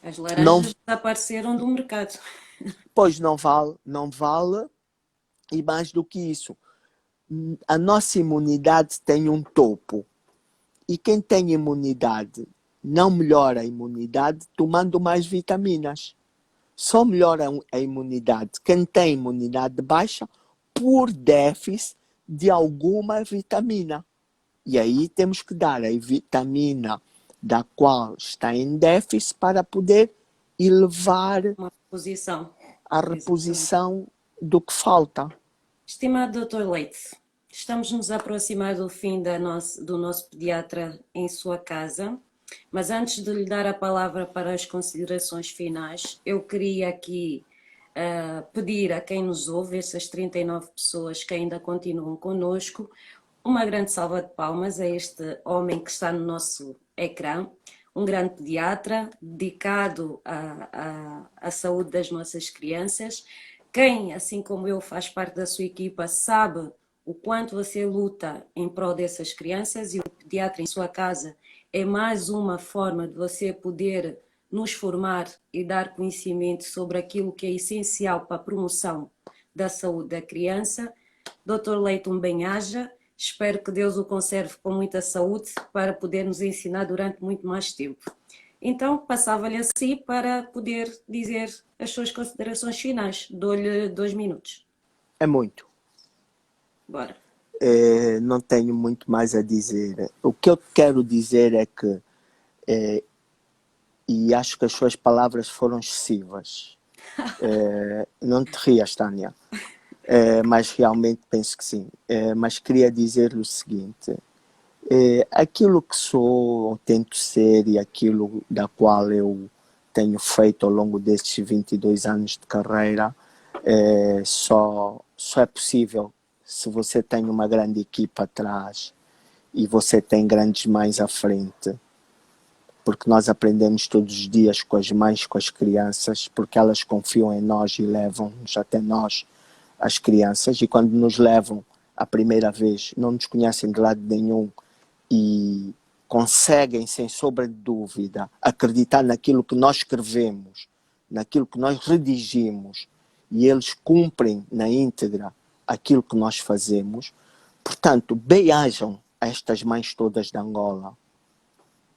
As Não, laranjas desapareceram do mercado. pois não vale, e mais do que isso, a nossa imunidade tem um topo, e quem tem imunidade não melhora a imunidade tomando mais vitaminas. Só melhora a imunidade quem tem imunidade baixa por déficit de alguma vitamina. E aí temos que dar a vitamina da qual está em déficit para poder elevar Uma posição. a Exatamente. reposição do que falta. Estimado Dr. Leite, estamos nos a aproximar do fim do nosso pediatra em sua casa, mas antes de lhe dar a palavra para as considerações finais, eu queria aqui pedir a quem nos ouve, essas 39 pessoas que ainda continuam connosco, uma grande salva de palmas a este homem que está no nosso ecrã, um grande pediatra dedicado à saúde das nossas crianças. Quem, assim como eu, faz parte da sua equipa, sabe o quanto você luta em prol dessas crianças, e o pediatra em sua casa é mais uma forma de você poder nos formar e dar conhecimento sobre aquilo que é essencial para a promoção da saúde da criança. Dr. Leite, um bem-aja. Espero que Deus o conserve com muita saúde para poder nos ensinar durante muito mais tempo. Então, passava-lhe assim para poder dizer as suas considerações finais. Dou-lhe 2 minutos. É muito. Bora. Não tenho muito mais a dizer. O que eu quero dizer é que, e acho que as suas palavras foram excessivas. Não te rias, Tânia. Mas realmente penso que sim. Mas queria dizer o seguinte: aquilo que sou, tento ser, e aquilo da qual eu tenho feito ao longo destes 22 anos de carreira, só é possível se você tem uma grande equipa atrás e você tem grandes mães à frente, porque nós aprendemos todos os dias com as mães, com as crianças, porque elas confiam em nós e levam-nos até nós, as crianças, e quando nos levam a primeira vez, não nos conhecem de lado nenhum e conseguem, sem sombra de dúvida, acreditar naquilo que nós escrevemos, naquilo que nós redigimos, e eles cumprem na íntegra aquilo que nós fazemos. Portanto, bem-ajam a estas mães todas de Angola,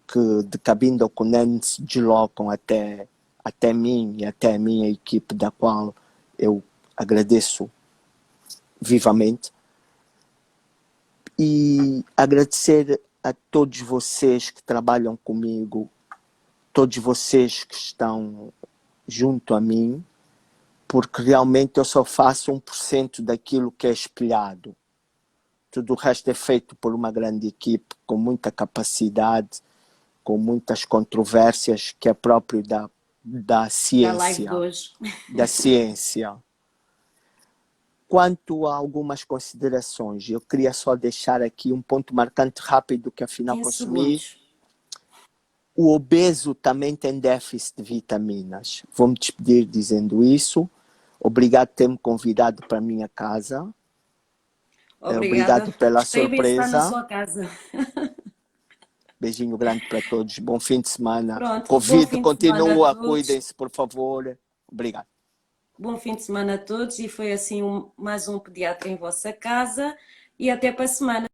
que de Cabinda ao Cunene se deslocam até mim e até a minha equipe, da qual eu agradeço vivamente. E agradecer a todos vocês que trabalham comigo, todos vocês que estão junto a mim, porque realmente eu só faço 1% daquilo que é espelhado. Tudo o resto é feito por uma grande equipe, com muita capacidade, com muitas controvérsias, que é próprio da Da live de ciência. hoje. Da ciência. Quanto a algumas considerações, eu queria só deixar aqui um ponto marcante rápido que afinal 15 consumi. segundos. O obeso também tem déficit de vitaminas. Vou-me despedir dizendo isso. Obrigado por ter-me convidado para a minha casa. Obrigada. Obrigado pela Gostei bem de estar na surpresa. sua casa. Beijinho grande para todos. Bom fim de semana. Pronto, bom Covid fim de semana a continua. todos. Cuidem-se, por favor. Obrigado. Bom fim de semana a todos e foi assim mais um pediatra em vossa casa e até para a semana.